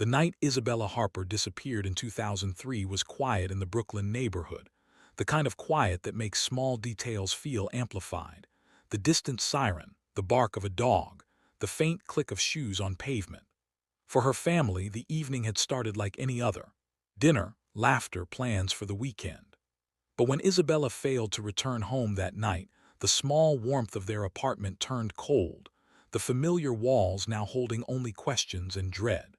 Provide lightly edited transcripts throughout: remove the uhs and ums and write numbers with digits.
The night Isabella Harper disappeared in 2003 was quiet in the Brooklyn neighborhood, the kind of quiet that makes small details feel amplified. The distant siren, the bark of a dog, the faint click of shoes on pavement. For her family, the evening had started like any other. Dinner, laughter, plans for the weekend. But when Isabella failed to return home that night, the small warmth of their apartment turned cold, the familiar walls now holding only questions and dread.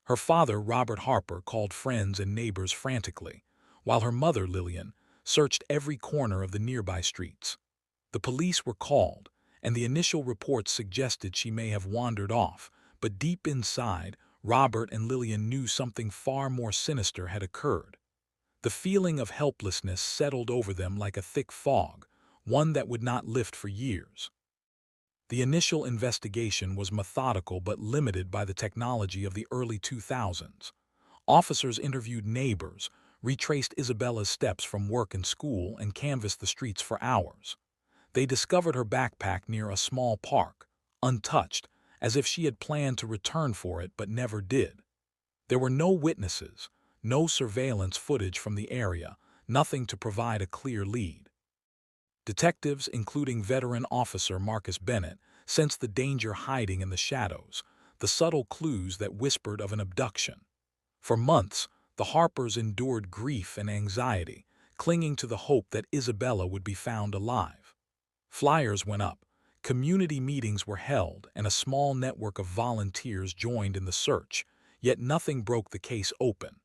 Her father, Robert Harper, called friends and neighbors frantically, while her mother, Lillian, searched every corner of the nearby streets. The police were called, and the initial reports suggested she may have wandered off, but deep inside, Robert and Lillian knew something far more sinister had occurred. The feeling of helplessness settled over them like a thick fog, one that would not lift for years. The initial investigation was methodical but limited by the technology of the early 2000s. Officers interviewed neighbors, retraced Isabella's steps from work and school, and canvassed the streets for hours. They discovered her backpack near a small park, untouched, as if she had planned to return for it but never did. There were no witnesses, no surveillance footage from the area, nothing to provide a clear lead. Detectives, including veteran officer Marcus Bennett, sensed the danger hiding in the shadows, the subtle clues that whispered of an abduction. For months, the Harpers endured grief and anxiety, clinging to the hope that Isabella would be found alive. Flyers went up, community meetings were held, and a small network of volunteers joined in the search, yet nothing broke the case open.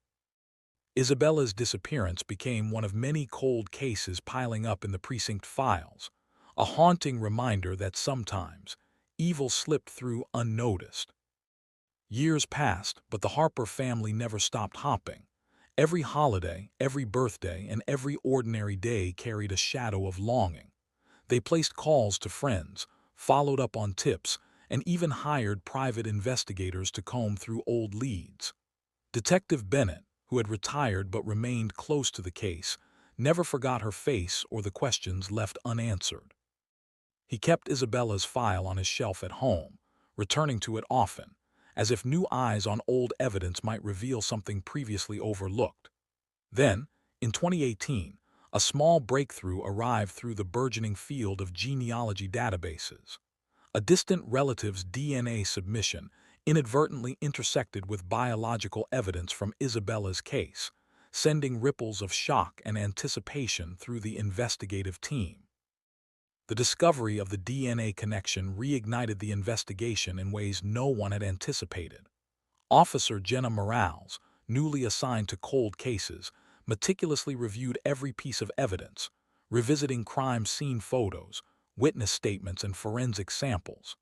Isabella's disappearance became one of many cold cases piling up in the precinct files, a haunting reminder that sometimes evil slipped through unnoticed. Years passed, but the Harper family never stopped hopping. Every holiday, every birthday, and every ordinary day carried a shadow of longing. They placed calls to friends, followed up on tips, and even hired private investigators to comb through old leads. Detective Bennett, who had retired but remained close to the case, never forgot her face or the questions left unanswered. He kept Isabella's file on his shelf at home, returning to it often, as if new eyes on old evidence might reveal something previously overlooked. Then, in 2018, a small breakthrough arrived through the burgeoning field of genealogy databases. A distant relative's DNA submission inadvertently intersected with biological evidence from Isabella's case, sending ripples of shock and anticipation through the investigative team. The discovery of the DNA connection reignited the investigation in ways no one had anticipated. Officer Jenna Morales, newly assigned to cold cases, meticulously reviewed every piece of evidence, revisiting crime scene photos, witness statements, and forensic samples.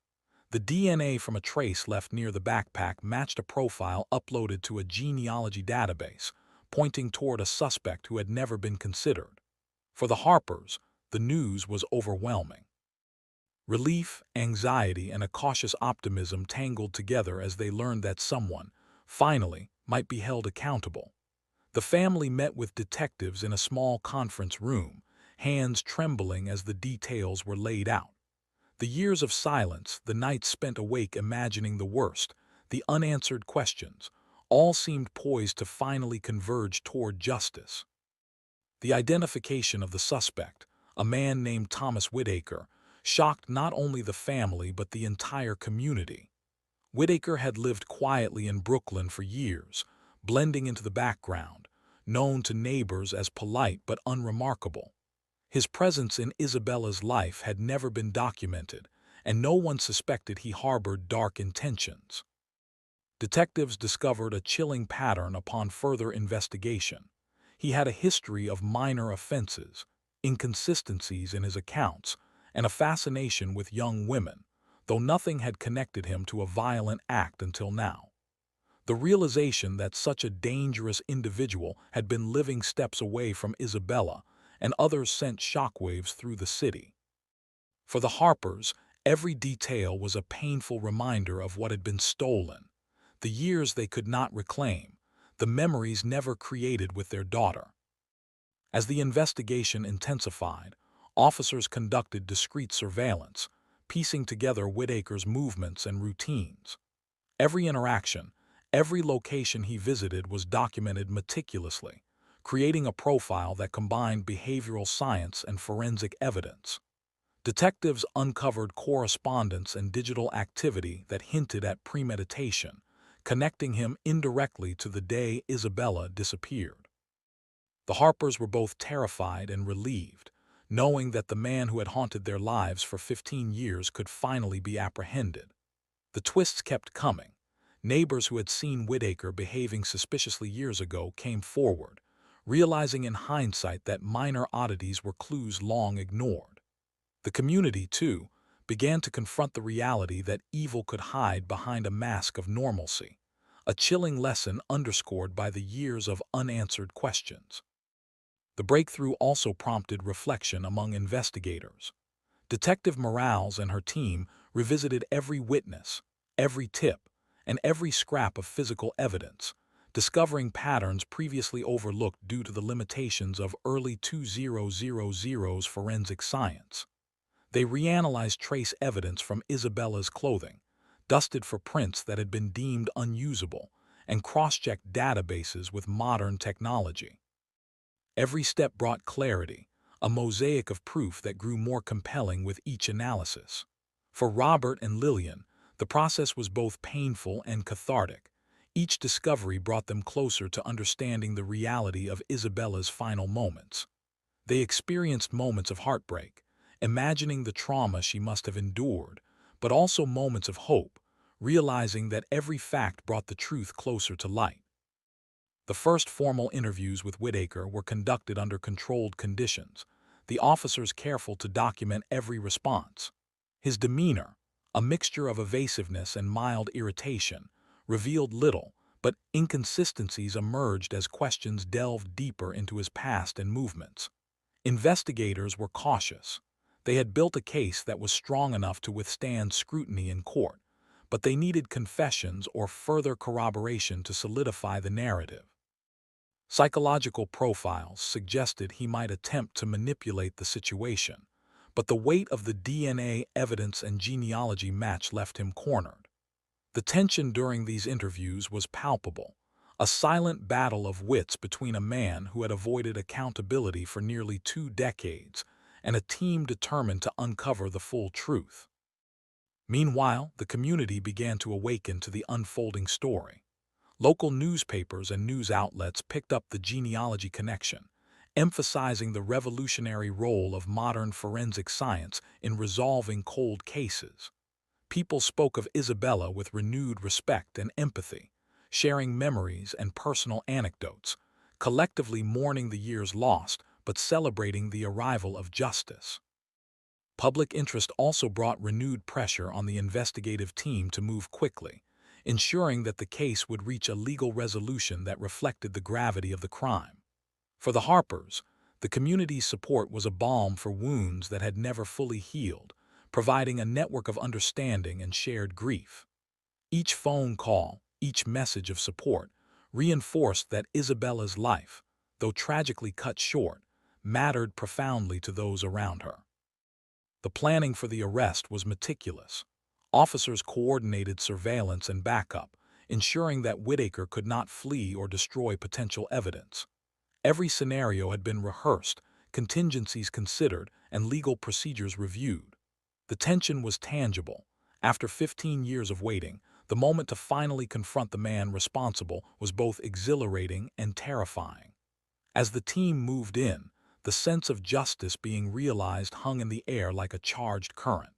The DNA from a trace left near the backpack matched a profile uploaded to a genealogy database, pointing toward a suspect who had never been considered. For the Harpers, the news was overwhelming. Relief, anxiety, and a cautious optimism tangled together as they learned that someone, finally, might be held accountable. The family met with detectives in a small conference room, hands trembling as the details were laid out. The years of silence, the nights spent awake imagining the worst, the unanswered questions, all seemed poised to finally converge toward justice. The identification of the suspect, a man named Thomas Whitaker, shocked not only the family but the entire community. Whitaker had lived quietly in Brooklyn for years, blending into the background, known to neighbors as polite but unremarkable. His presence in Isabella's life had never been documented, and no one suspected he harbored dark intentions. Detectives discovered a chilling pattern upon further investigation. He had a history of minor offenses, inconsistencies in his accounts, and a fascination with young women, though nothing had connected him to a violent act until now. The realization that such a dangerous individual had been living steps away from Isabella and others sent shockwaves through the city. For the Harpers, every detail was a painful reminder of what had been stolen, the years they could not reclaim, the memories never created with their daughter. As the investigation intensified, officers conducted discreet surveillance, piecing together Whitaker's movements and routines. Every interaction, Every location he visited was documented meticulously, creating a profile that combined behavioral science and forensic evidence. Detectives uncovered correspondence and digital activity that hinted at premeditation, connecting him indirectly to the day Isabella disappeared. The Harpers were both terrified and relieved, knowing that the man who had haunted their lives for 15 years could finally be apprehended. The twists kept coming. Neighbors who had seen Whitaker behaving suspiciously years ago came forward, realizing in hindsight that minor oddities were clues long ignored. The community, too, began to confront the reality that evil could hide behind a mask of normalcy, a chilling lesson underscored by the years of unanswered questions. The breakthrough also prompted reflection among investigators. Detective Morales and her team revisited every witness, every tip, and every scrap of physical evidence, discovering patterns previously overlooked due to the limitations of early 2000's forensic science. They reanalyzed trace evidence from Isabella's clothing, dusted for prints that had been deemed unusable, and cross-checked databases with modern technology. Every step brought clarity, a mosaic of proof that grew more compelling with each analysis. For Robert and Lillian, the process was both painful and cathartic. Each discovery brought them closer to understanding the reality of Isabella's final moments. They experienced moments of heartbreak, imagining the trauma she must have endured, but also moments of hope, realizing that every fact brought the truth closer to light. The first formal interviews with Whitaker were conducted under controlled conditions, the officers careful to document every response. His demeanor, a mixture of evasiveness and mild irritation, revealed little, but inconsistencies emerged as questions delved deeper into his past and movements. Investigators were cautious. They had built a case that was strong enough to withstand scrutiny in court, but they needed confessions or further corroboration to solidify the narrative. Psychological profiles suggested he might attempt to manipulate the situation, but the weight of the DNA evidence and genealogy match left him cornered. The tension during these interviews was palpable, a silent battle of wits between a man who had avoided accountability for nearly 2 decades and a team determined to uncover the full truth. Meanwhile, the community began to awaken to the unfolding story. Local newspapers and news outlets picked up the genealogy connection, emphasizing the revolutionary role of modern forensic science in resolving cold cases. People spoke of Isabella with renewed respect and empathy, sharing memories and personal anecdotes, collectively mourning the years lost but celebrating the arrival of justice. Public interest also brought renewed pressure on the investigative team to move quickly, ensuring that the case would reach a legal resolution that reflected the gravity of the crime. For the Harpers, the community's support was a balm for wounds that had never fully healed, providing a network of understanding and shared grief. Each phone call, each message of support, reinforced that Isabella's life, though tragically cut short, mattered profoundly to those around her. The planning for the arrest was meticulous. Officers coordinated surveillance and backup, ensuring that Whitaker could not flee or destroy potential evidence. Every scenario had been rehearsed, contingencies considered, and legal procedures reviewed. The tension was tangible. After 15 years of waiting, the moment to finally confront the man responsible was both exhilarating and terrifying. As the team moved in, the sense of justice being realized hung in the air like a charged current.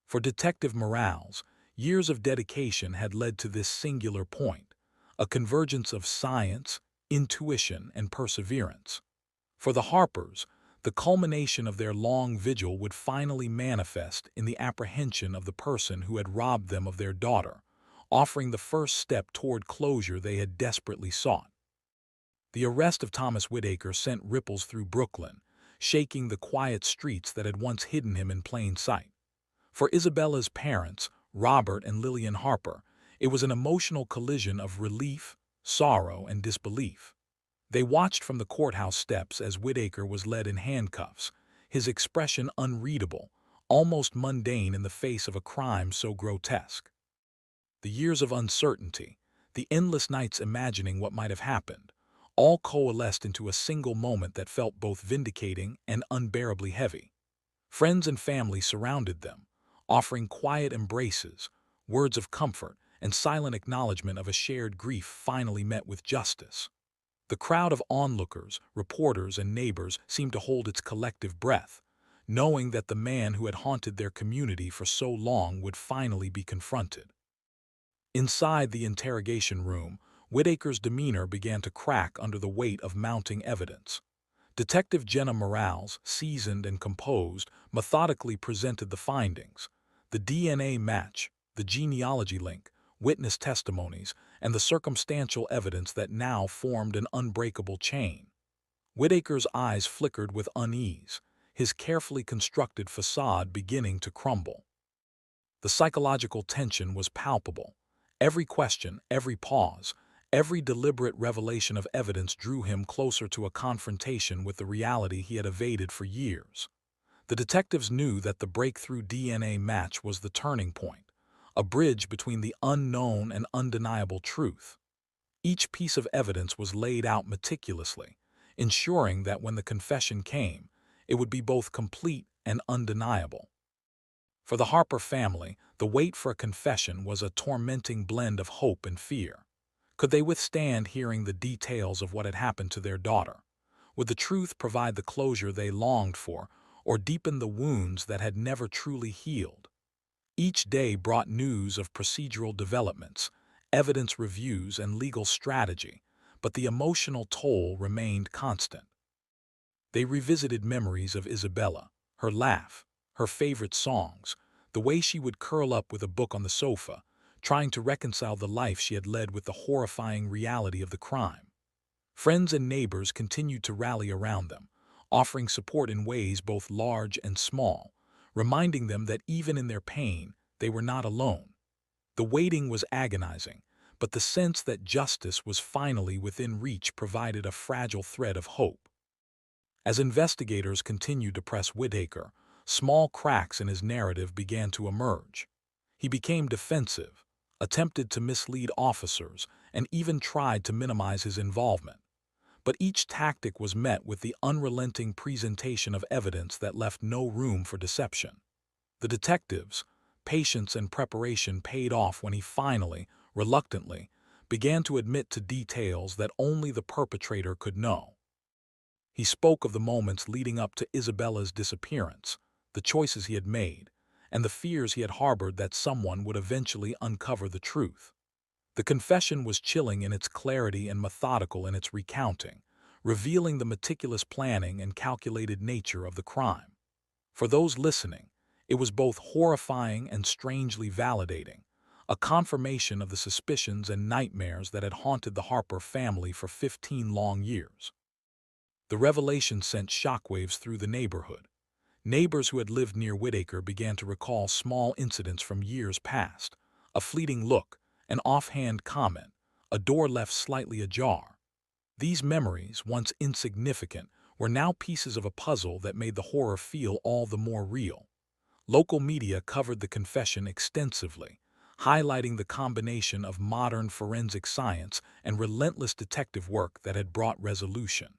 For Detective Morales, years of dedication had led to this singular point, a convergence of science, intuition, and perseverance. For the Harpers, the culmination of their long vigil would finally manifest in the apprehension of the person who had robbed them of their daughter, offering the first step toward closure they had desperately sought. The arrest of Thomas Whitaker sent ripples through Brooklyn, shaking the quiet streets that had once hidden him in plain sight. For Isabella's parents, Robert and Lillian Harper, it was an emotional collision of relief, sorrow, and disbelief. They watched from the courthouse steps as Whitaker was led in handcuffs, his expression unreadable, almost mundane in the face of a crime so grotesque. The years of uncertainty, the endless nights imagining what might have happened, all coalesced into a single moment that felt both vindicating and unbearably heavy. Friends and family surrounded them, offering quiet embraces, words of comfort, and silent acknowledgement of a shared grief finally met with justice. The crowd of onlookers, reporters, and neighbors seemed to hold its collective breath, knowing that the man who had haunted their community for so long would finally be confronted. Inside the interrogation room, Whitaker's demeanor began to crack under the weight of mounting evidence. Detective Jenna Morales, seasoned and composed, methodically presented the findings: the DNA match, the genealogy link, witness testimonies, and the circumstantial evidence that now formed an unbreakable chain. Whitaker's eyes flickered with unease, his carefully constructed facade beginning to crumble. The psychological tension was palpable. Every question, every pause, every deliberate revelation of evidence drew him closer to a confrontation with the reality he had evaded for years. The detectives knew that the breakthrough DNA match was the turning point, a bridge between the unknown and undeniable truth. Each piece of evidence was laid out meticulously, ensuring that when the confession came, it would be both complete and undeniable. For the Harper family, the wait for a confession was a tormenting blend of hope and fear. Could they withstand hearing the details of what had happened to their daughter? Would the truth provide the closure they longed for, or deepen the wounds that had never truly healed? Each day brought news of procedural developments, evidence reviews, and legal strategy, but the emotional toll remained constant. They revisited memories of Isabella, her laugh, her favorite songs, the way she would curl up with a book on the sofa, trying to reconcile the life she had led with the horrifying reality of the crime. Friends and neighbors continued to rally around them, offering support in ways both large and small, reminding them that even in their pain, they were not alone. The waiting was agonizing, but the sense that justice was finally within reach provided a fragile thread of hope. As investigators continued to press Whitaker, small cracks in his narrative began to emerge. He became defensive, attempted to mislead officers, and even tried to minimize his involvement. But each tactic was met with the unrelenting presentation of evidence that left no room for deception. The detectives' patience and preparation paid off when he finally, reluctantly, began to admit to details that only the perpetrator could know. He spoke of the moments leading up to Isabella's disappearance, the choices he had made, and the fears he had harbored that someone would eventually uncover the truth. The confession was chilling in its clarity and methodical in its recounting, revealing the meticulous planning and calculated nature of the crime. For those listening, it was both horrifying and strangely validating, a confirmation of the suspicions and nightmares that had haunted the Harper family for 15 long years. The revelation sent shockwaves through the neighborhood. Neighbors who had lived near Whitaker began to recall small incidents from years past: a fleeting look, an offhand comment, a door left slightly ajar. These memories, once insignificant, were now pieces of a puzzle that made the horror feel all the more real. Local media covered the confession extensively, highlighting the combination of modern forensic science and relentless detective work that had brought resolution.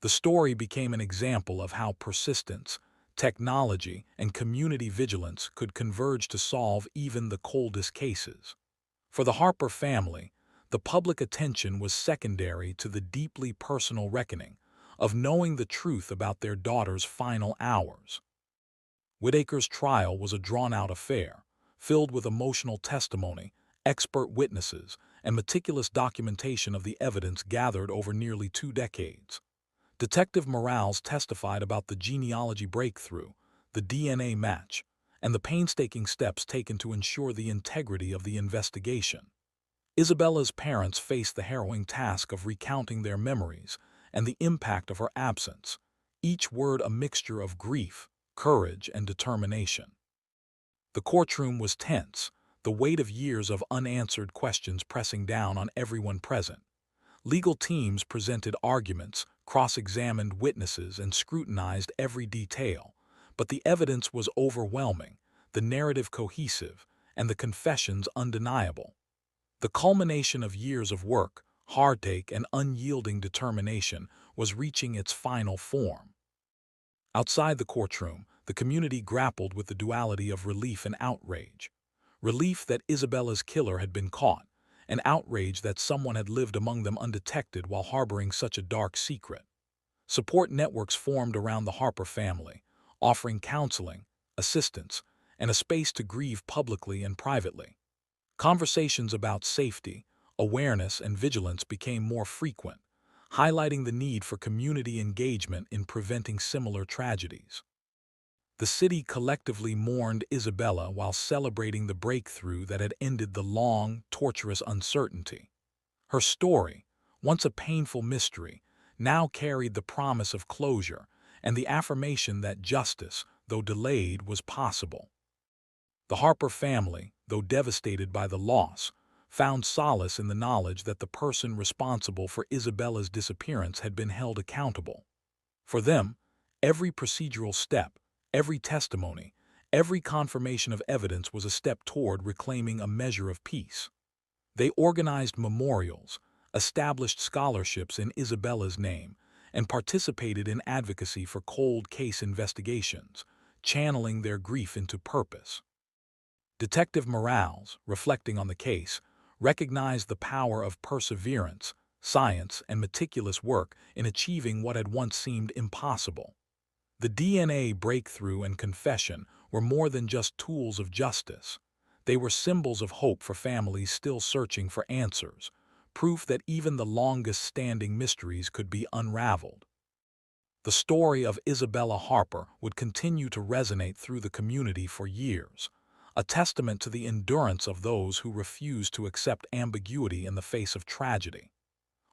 The story became an example of how persistence, technology, and community vigilance could converge to solve even the coldest cases. For the Harper family, the public attention was secondary to the deeply personal reckoning of knowing the truth about their daughter's final hours. Whitaker's trial was a drawn-out affair, filled with emotional testimony, expert witnesses, and meticulous documentation of the evidence gathered over nearly 2 decades. Detective Morales testified about the genealogy breakthrough, the DNA match, and the painstaking steps taken to ensure the integrity of the investigation. Isabella's parents faced the harrowing task of recounting their memories and the impact of her absence, each word a mixture of grief, courage, and determination. The courtroom was tense, the weight of years of unanswered questions pressing down on everyone present. Legal teams presented arguments, cross-examined witnesses, and scrutinized every detail, but the evidence was overwhelming, the narrative cohesive, and the confessions undeniable. The culmination of years of work, heartache, and unyielding determination was reaching its final form. Outside the courtroom, the community grappled with the duality of relief and outrage. Relief that Isabella's killer had been caught, and outrage that someone had lived among them undetected while harboring such a dark secret. Support networks formed around the Harper family, offering counseling, assistance, and a space to grieve publicly and privately. Conversations about safety, awareness, and vigilance became more frequent, highlighting the need for community engagement in preventing similar tragedies. The city collectively mourned Isabella while celebrating the breakthrough that had ended the long, torturous uncertainty. Her story, once a painful mystery, now carried the promise of closure and the affirmation that justice, though delayed, was possible. The Harper family, though devastated by the loss, found solace in the knowledge that the person responsible for Isabella's disappearance had been held accountable. For them, every procedural step, every testimony, every confirmation of evidence was a step toward reclaiming a measure of peace. They organized memorials, established scholarships in Isabella's name, and participated in advocacy for cold case investigations, channeling their grief into purpose. Detective Morales, reflecting on the case, recognized the power of perseverance, science, and meticulous work in achieving what had once seemed impossible. The DNA breakthrough and confession were more than just tools of justice. They were symbols of hope for families still searching for answers, proof that even the longest-standing mysteries could be unraveled. The story of Isabella Harper would continue to resonate through the community for years, a testament to the endurance of those who refuse to accept ambiguity in the face of tragedy.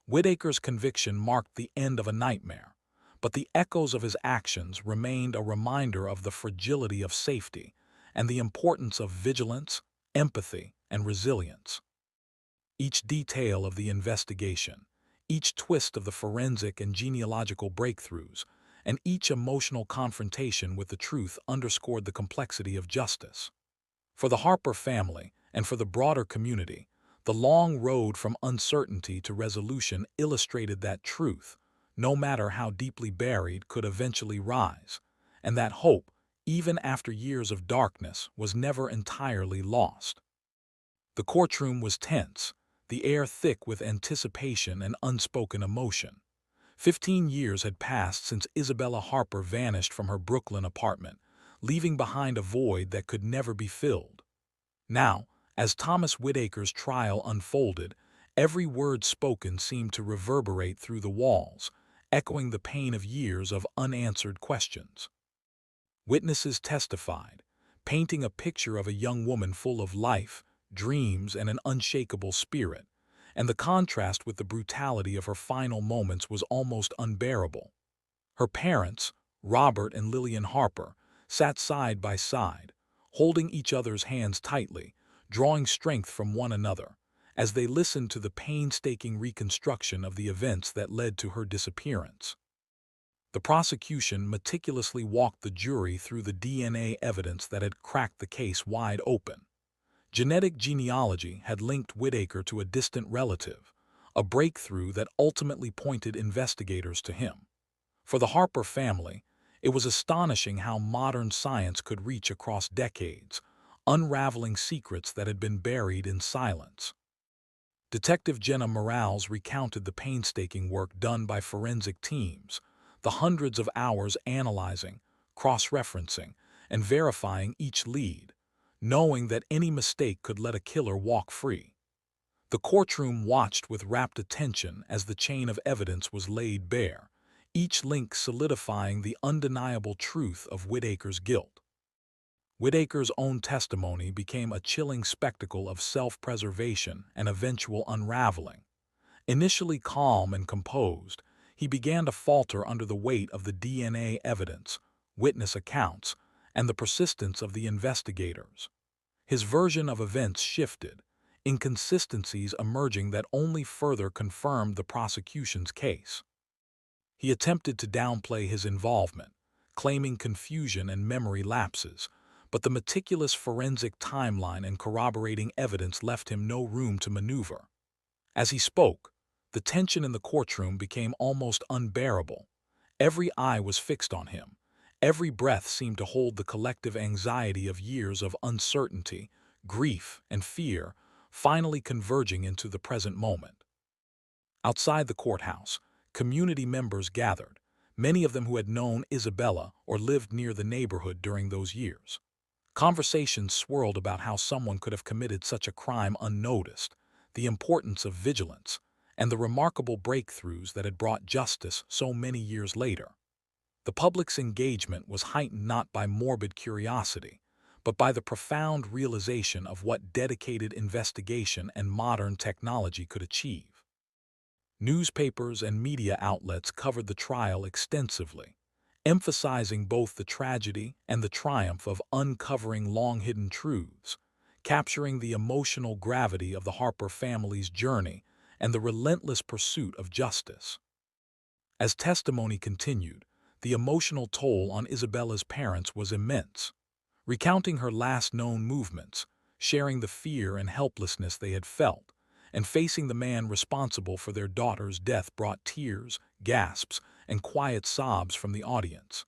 Whitaker's conviction marked the end of a nightmare, but the echoes of his actions remained a reminder of the fragility of safety and the importance of vigilance, empathy, and resilience. Each detail of the investigation, each twist of the forensic and genealogical breakthroughs, and each emotional confrontation with the truth underscored the complexity of justice. For the Harper family and for the broader community, the long road from uncertainty to resolution illustrated that truth, no matter how deeply buried, could eventually rise, and that hope, even after years of darkness, was never entirely lost. The courtroom was tense, the air thick with anticipation and unspoken emotion. 15 years had passed since Isabella Harper vanished from her Brooklyn apartment, leaving behind a void that could never be filled. Now, as Thomas Whitaker's trial unfolded, every word spoken seemed to reverberate through the walls, echoing the pain of years of unanswered questions. Witnesses testified, painting a picture of a young woman full of life, dreams, and an unshakable spirit, and the contrast with the brutality of her final moments was almost unbearable. Her parents, Robert and Lillian Harper, sat side by side, holding each other's hands tightly, drawing strength from one another, as they listened to the painstaking reconstruction of the events that led to her disappearance. The prosecution meticulously walked the jury through the DNA evidence that had cracked the case wide open. Genetic genealogy had linked Whitaker to a distant relative, a breakthrough that ultimately pointed investigators to him. For the Harper family, it was astonishing how modern science could reach across decades, unraveling secrets that had been buried in silence. Detective Jenna Morales recounted the painstaking work done by forensic teams, the hundreds of hours analyzing, cross-referencing, and verifying each lead, knowing that any mistake could let a killer walk free. The courtroom watched with rapt attention as the chain of evidence was laid bare, each link solidifying the undeniable truth of Whitaker's guilt. Whitaker's own testimony became a chilling spectacle of self-preservation and eventual unraveling. Initially calm and composed, he began to falter under the weight of the DNA evidence, witness accounts, and the persistence of the investigators. His version of events shifted, inconsistencies emerging that only further confirmed the prosecution's case. He attempted to downplay his involvement, claiming confusion and memory lapses, but the meticulous forensic timeline and corroborating evidence left him no room to maneuver. As he spoke, the tension in the courtroom became almost unbearable. Every eye was fixed on him. Every breath seemed to hold the collective anxiety of years of uncertainty, grief, and fear, finally converging into the present moment. Outside the courthouse, community members gathered, many of them who had known Isabella or lived near the neighborhood during those years. Conversations swirled about how someone could have committed such a crime unnoticed, the importance of vigilance, and the remarkable breakthroughs that had brought justice so many years later. The public's engagement was heightened not by morbid curiosity, but by the profound realization of what dedicated investigation and modern technology could achieve. Newspapers and media outlets covered the trial extensively, emphasizing both the tragedy and the triumph of uncovering long-hidden truths, capturing the emotional gravity of the Harper family's journey and the relentless pursuit of justice. As testimony continued, the emotional toll on Isabella's parents was immense. Recounting her last known movements, sharing the fear and helplessness they had felt, and facing the man responsible for their daughter's death brought tears, gasps, and quiet sobs from the audience.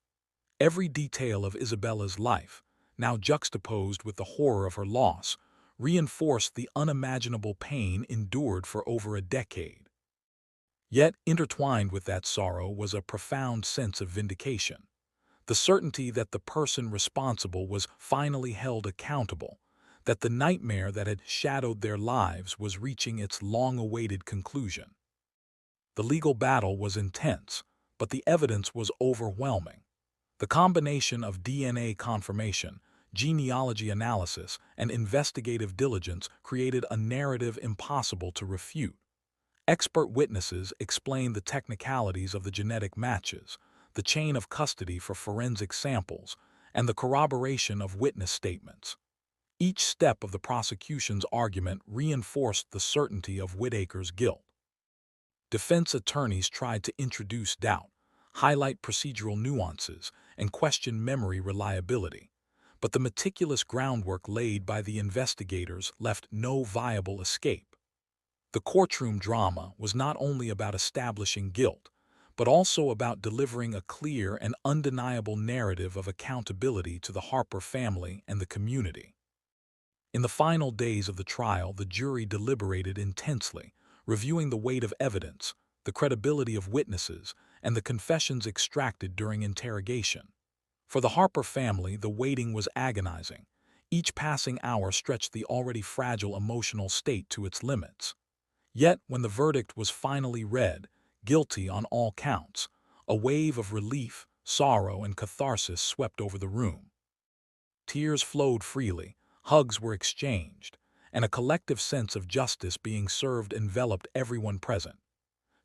Every detail of Isabella's life, now juxtaposed with the horror of her loss, reinforced the unimaginable pain endured for over a decade. Yet intertwined with that sorrow was a profound sense of vindication. The certainty that the person responsible was finally held accountable, that the nightmare that had shadowed their lives was reaching its long-awaited conclusion. The legal battle was intense, but the evidence was overwhelming. The combination of DNA confirmation, genealogy analysis, and investigative diligence created a narrative impossible to refute. Expert witnesses explained the technicalities of the genetic matches, the chain of custody for forensic samples, and the corroboration of witness statements. Each step of the prosecution's argument reinforced the certainty of Whitaker's guilt. Defense attorneys tried to introduce doubt, highlight procedural nuances, and question memory reliability, but the meticulous groundwork laid by the investigators left no viable escape. The courtroom drama was not only about establishing guilt, but also about delivering a clear and undeniable narrative of accountability to the Harper family and the community. In the final days of the trial, the jury deliberated intensely, reviewing the weight of evidence, the credibility of witnesses, and the confessions extracted during interrogation. For the Harper family, the waiting was agonizing. Each passing hour stretched the already fragile emotional state to its limits. Yet, when the verdict was finally read, guilty on all counts, a wave of relief, sorrow, and catharsis swept over the room. Tears flowed freely, hugs were exchanged, and a collective sense of justice being served enveloped everyone present.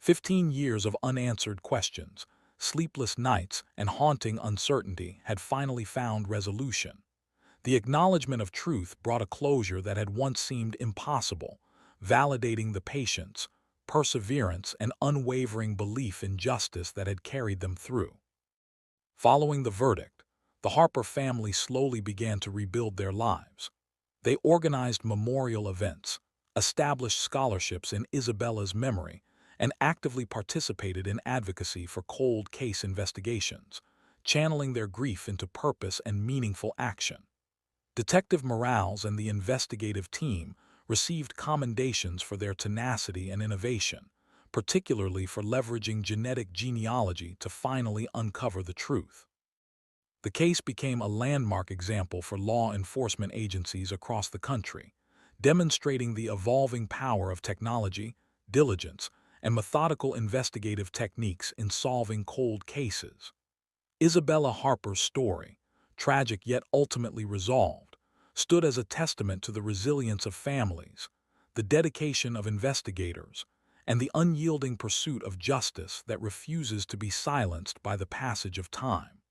15 years of unanswered questions, sleepless nights, and haunting uncertainty had finally found resolution. The acknowledgement of truth brought a closure that had once seemed impossible, validating the patience, perseverance, and unwavering belief in justice that had carried them through. Following the verdict, the Harper family slowly began to rebuild their lives. They organized memorial events, established scholarships in Isabella's memory, and actively participated in advocacy for cold case investigations, channeling their grief into purpose and meaningful action. Detective Morales and the investigative team received commendations for their tenacity and innovation, particularly for leveraging genetic genealogy to finally uncover the truth. The case became a landmark example for law enforcement agencies across the country, demonstrating the evolving power of technology, diligence, and methodical investigative techniques in solving cold cases. Isabella Harper's story, tragic yet ultimately resolved, stood as a testament to the resilience of families, the dedication of investigators, and the unyielding pursuit of justice that refuses to be silenced by the passage of time.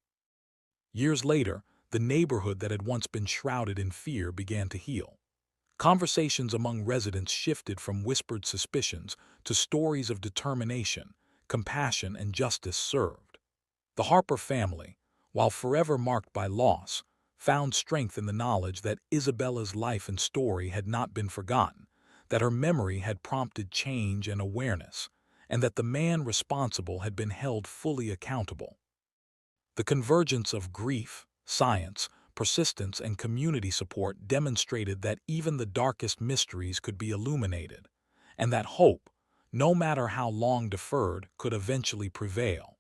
Years later, the neighborhood that had once been shrouded in fear began to heal. Conversations among residents shifted from whispered suspicions to stories of determination, compassion, and justice served. The Harper family, while forever marked by loss, found strength in the knowledge that Isabella's life and story had not been forgotten, that her memory had prompted change and awareness, and that the man responsible had been held fully accountable. The convergence of grief, science, persistence, and community support demonstrated that even the darkest mysteries could be illuminated, and that hope, no matter how long deferred, could eventually prevail.